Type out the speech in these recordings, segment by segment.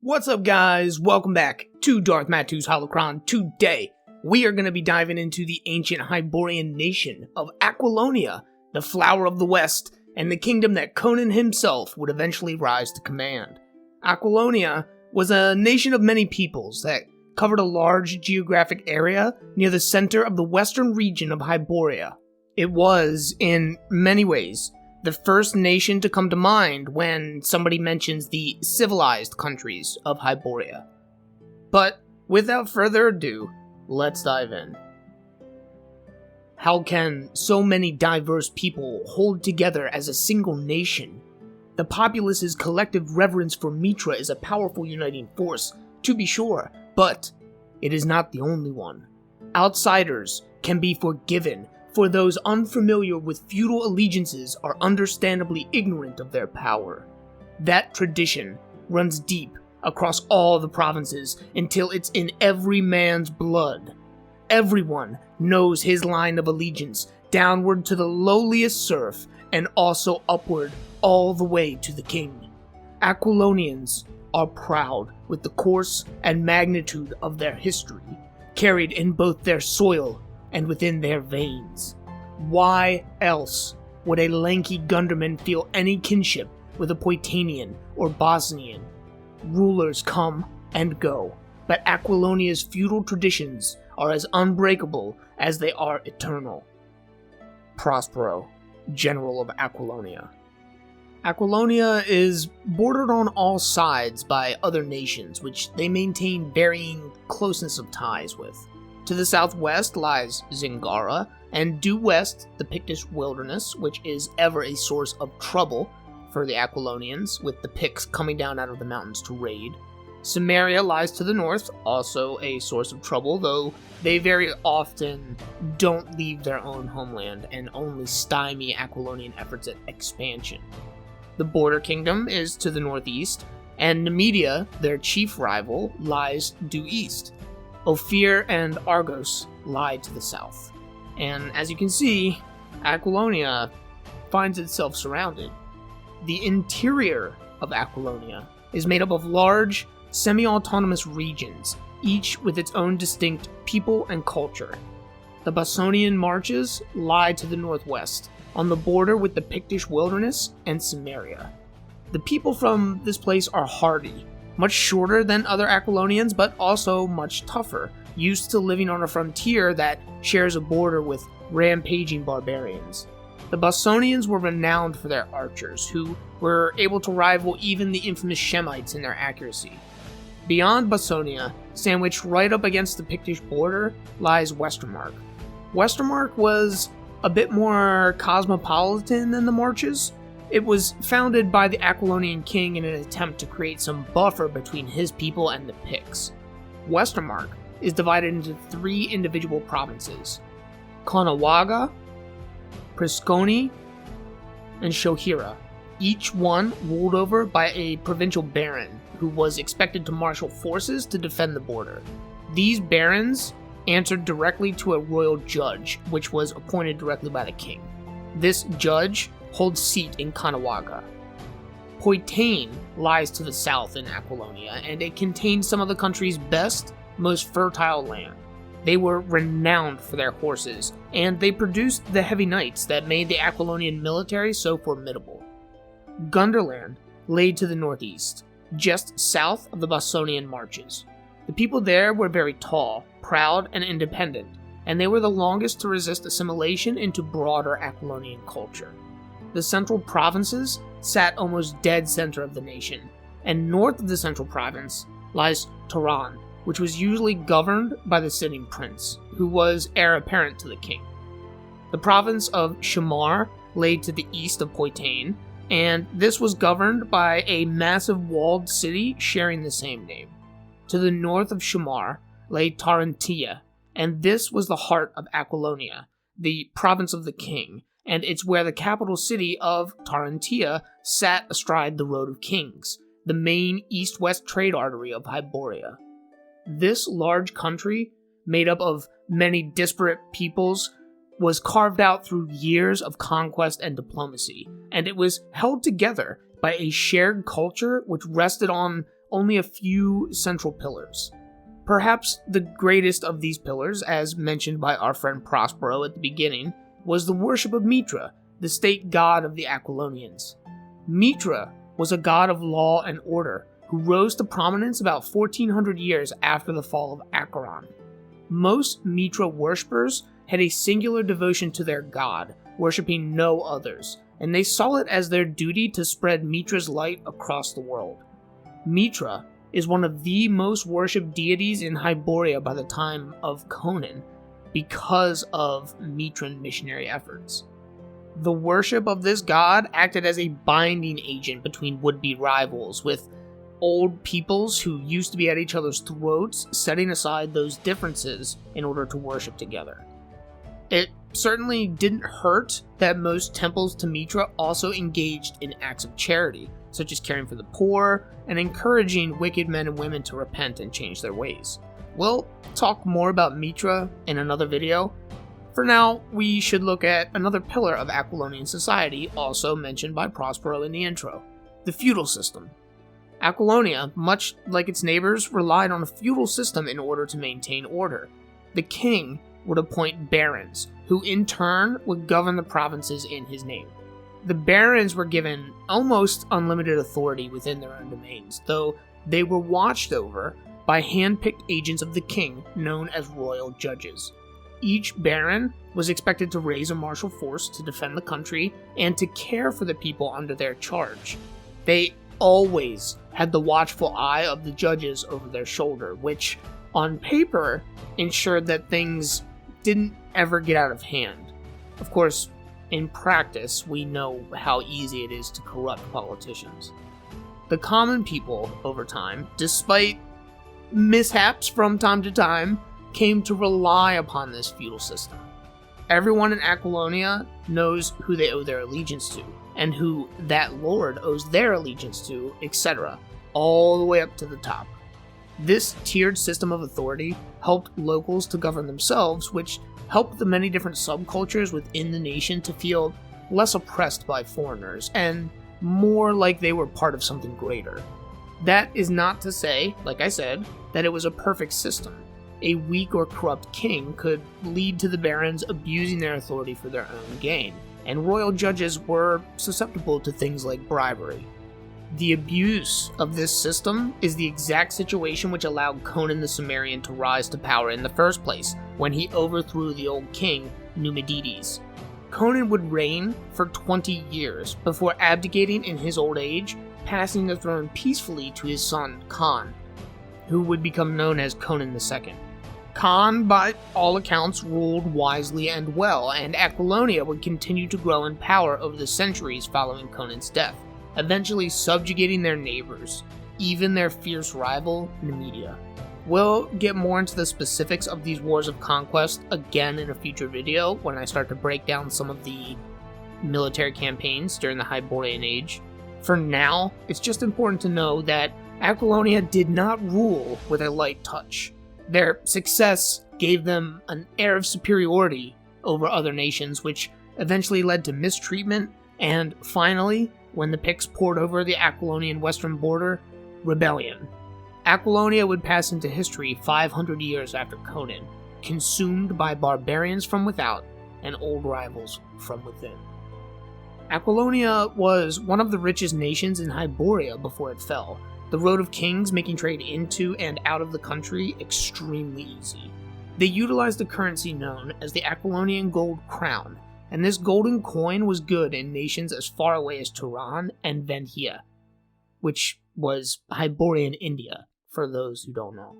What's up, guys? Welcome back to Darth Matu's Holocron. Today, we are going to be diving into the ancient Hyborian nation of Aquilonia, the flower of the West, and the kingdom that Conan himself would eventually rise to command. Aquilonia was a nation of many peoples that covered a large geographic area near the center of the western region of Hyboria. It was, in many ways, the first nation to come to mind when somebody mentions the civilized countries of Hyboria. But without further ado, let's dive in. How can so many diverse people hold together as a single nation? The populace's collective reverence for Mitra is a powerful uniting force, to be sure, but it is not the only one. Outsiders can be forgiven, for those unfamiliar with feudal allegiances are understandably ignorant of their power. That tradition runs deep across all the provinces until it's in every man's blood. Everyone knows his line of allegiance, downward to the lowliest serf, and also upward all the way to the king. Aquilonians are proud with the course and magnitude of their history, carried in both their soil and within their veins. Why else would a lanky Gunderman feel any kinship with a Poitanian or Bosnian? Rulers come and go, but Aquilonia's feudal traditions are as unbreakable as they are eternal. Prospero, General of Aquilonia. Aquilonia is bordered on all sides by other nations, which they maintain varying closeness of ties with. To the southwest lies Zingara, and due west the Pictish wilderness, which is ever a source of trouble for the Aquilonians, with the Picts coming down out of the mountains to raid. Samaria lies to the north, also a source of trouble, though they very often don't leave their own homeland and only stymie Aquilonian efforts at expansion. The border kingdom is to the northeast, and Numidia, their chief rival, lies due east. Ophir and Argos lie to the south. And as you can see, Aquilonia finds itself surrounded. The interior of Aquilonia is made up of large, semi-autonomous regions, each with its own distinct people and culture. The Bastonian marches lie to the northwest, on the border with the Pictish wilderness and Samaria. The people from this place are hardy, much shorter than other Aquilonians, but also much tougher, used to living on a frontier that shares a border with rampaging barbarians. The Bastonians were renowned for their archers, who were able to rival even the infamous Shemites in their accuracy. Beyond Bastonia, sandwiched right up against the Pictish border, lies Westermark. Westermark was a bit more cosmopolitan than the Marches. It was founded by the Aquilonian king in an attempt to create some buffer between his people and the Picts. Westermark is divided into 3 individual provinces: Caughnawaga, Prisconi, and Shohira, each one ruled over by a provincial baron who was expected to marshal forces to defend the border. These barons answered directly to a royal judge, which was appointed directly by the king. This judge holds seat in Caughnawaga. Poitain lies to the south in Aquilonia, and it contains some of the country's best, most fertile land. They were renowned for their horses, and they produced the heavy knights that made the Aquilonian military so formidable. Gunderland lay to the northeast, just south of the Bastonian marches. The people there were very tall, proud, and independent, and they were the longest to resist assimilation into broader Aquilonian culture. The central provinces sat almost dead center of the nation, and north of the central province lies Toran, which was usually governed by the sitting prince, who was heir apparent to the king. The province of Shamar lay to the east of Poitain, and this was governed by a massive walled city sharing the same name. To the north of Shamar lay Tarantia, and this was the heart of Aquilonia, the province of the king, and it's where the capital city of Tarantia sat astride the Road of Kings, the main east-west trade artery of Hyboria. This large country, made up of many disparate peoples, was carved out through years of conquest and diplomacy, and it was held together by a shared culture which rested on only a few central pillars. Perhaps the greatest of these pillars, as mentioned by our friend Prospero at the beginning, was the worship of Mitra, the state god of the Aquilonians. Mitra was a god of law and order who rose to prominence about 1400 years after the fall of Acheron. Most Mitra worshippers had a singular devotion to their god, worshipping no others, and they saw it as their duty to spread Mitra's light across the world. Mitra is one of the most worshipped deities in Hyboria by the time of Conan because of Mitran missionary efforts. The worship of this god acted as a binding agent between would-be rivals, with old peoples who used to be at each other's throats setting aside those differences in order to worship together. It certainly didn't hurt that most temples to Mitra also engaged in acts of charity, such as caring for the poor and encouraging wicked men and women to repent and change their ways. We'll talk more about Mitra in another video. For now, we should look at another pillar of Aquilonian society, also mentioned by Prospero in the intro, the feudal system. Aquilonia, much like its neighbors, relied on a feudal system in order to maintain order. The king would appoint barons, who in turn would govern the provinces in his name. The barons were given almost unlimited authority within their own domains, though they were watched over by hand-picked agents of the king known as royal judges. Each baron was expected to raise a martial force to defend the country and to care for the people under their charge. They always had the watchful eye of the judges over their shoulder, which, on paper, ensured that things didn't ever get out of hand. Of course, in practice, we know how easy it is to corrupt politicians. The common people, over time, despite mishaps from time to time, came to rely upon this feudal system. Everyone in Aquilonia knows who they owe their allegiance to, and who that lord owes their allegiance to, etc., all the way up to the top. This tiered system of authority helped locals to govern themselves, which helped the many different subcultures within the nation to feel less oppressed by foreigners, and more like they were part of something greater. That is not to say, like I said, that it was a perfect system. A weak or corrupt king could lead to the barons abusing their authority for their own gain, and royal judges were susceptible to things like bribery. The abuse of this system is the exact situation which allowed Conan the Cimmerian to rise to power in the first place, when he overthrew the old king, Numidides. Conan would reign for 20 years before abdicating in his old age, passing the throne peacefully to his son, Khan, who would become known as Conan II. Khan, by all accounts, ruled wisely and well, and Aquilonia would continue to grow in power over the centuries following Conan's death, eventually subjugating their neighbors, even their fierce rival, Numidia. We'll get more into the specifics of these wars of conquest again in a future video when I start to break down some of the military campaigns during the Hyborian Age. For now, it's just important to know that Aquilonia did not rule with a light touch. Their success gave them an air of superiority over other nations, which eventually led to mistreatment, and finally, when the Picts poured over the Aquilonian western border, rebellion. Aquilonia would pass into history 500 years after Conan, consumed by barbarians from without and old rivals from within. Aquilonia was one of the richest nations in Hyboria before it fell, the Road of Kings making trade into and out of the country extremely easy. They utilized the currency known as the Aquilonian gold crown, and this golden coin was good in nations as far away as Turan and Venhia, which was Hyborian India, for those who don't know.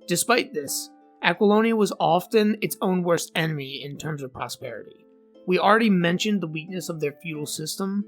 Despite this, Aquilonia was often its own worst enemy in terms of prosperity. We already mentioned the weakness of their feudal system.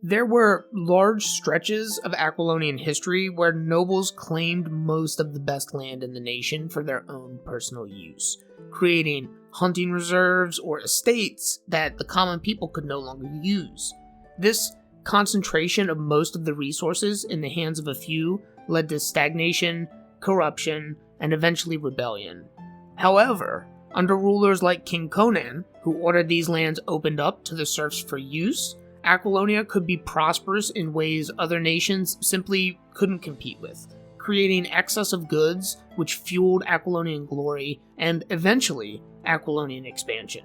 There were large stretches of Aquilonian history where nobles claimed most of the best land in the nation for their own personal use, creating hunting reserves or estates that the common people could no longer use. This concentration of most of the resources in the hands of a few led to stagnation, corruption, and eventually rebellion. However, under rulers like King Conan, who ordered these lands opened up to the serfs for use, Aquilonia could be prosperous in ways other nations simply couldn't compete with, creating excess of goods which fueled Aquilonian glory and, eventually, Aquilonian expansion.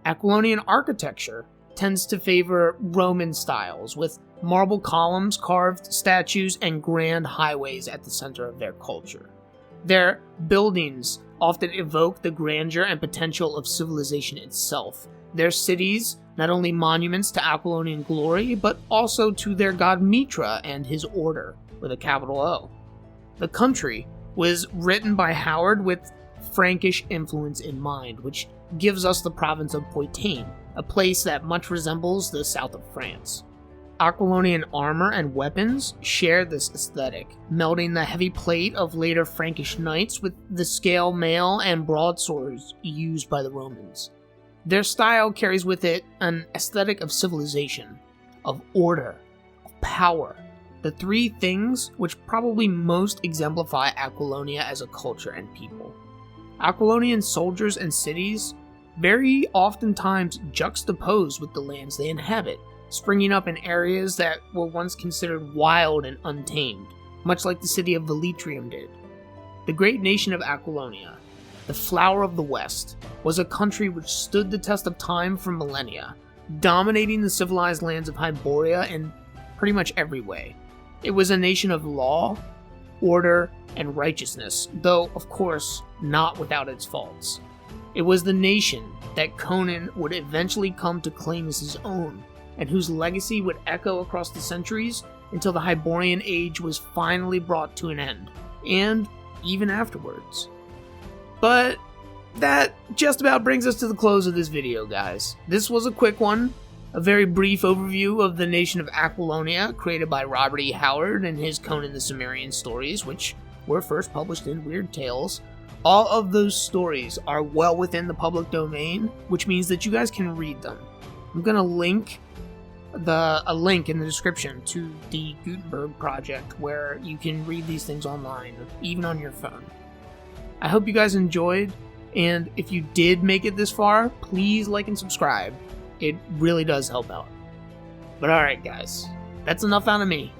Aquilonian architecture tends to favor Roman styles, with marble columns, carved statues, and grand highways at the center of their culture. Their buildings often evoke the grandeur and potential of civilization itself. Their cities, not only monuments to Aquilonian glory, but also to their god Mitra and his order, with a capital O. The country was written by Howard with Frankish influence in mind, which gives us the province of Poitou, a place that much resembles the south of France. Aquilonian armor and weapons share this aesthetic, melding the heavy plate of later Frankish knights with the scale mail and broadswords used by the Romans. Their style carries with it an aesthetic of civilization, of order, of power, the three things which probably most exemplify Aquilonia as a culture and people. Aquilonian soldiers and cities very oftentimes juxtapose with the lands they inhabit, springing up in areas that were once considered wild and untamed, much like the city of Velitrium did. The great nation of Aquilonia, the flower of the West, was a country which stood the test of time for millennia, dominating the civilized lands of Hyboria in pretty much every way. It was a nation of law, order, and righteousness, though, of course, not without its faults. It was the nation that Conan would eventually come to claim as his own, and whose legacy would echo across the centuries until the Hyborian Age was finally brought to an end, and even afterwards. But that just about brings us to the close of this video, guys. This was a quick one, a very brief overview of the nation of Aquilonia, created by Robert E. Howard and his Conan the Cimmerian stories, which were first published in Weird Tales. All of those stories are well within the public domain, which means that you guys can read them. I'm going to link a link in the description to the Gutenberg project where you can read these things online, even on your phone. I hope you guys enjoyed, and if you did make it this far, please like and subscribe. It really does help out. But alright guys, that's enough out of me.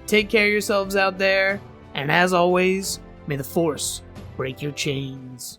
Take care of yourselves out there, and as always, may the Force break your chains.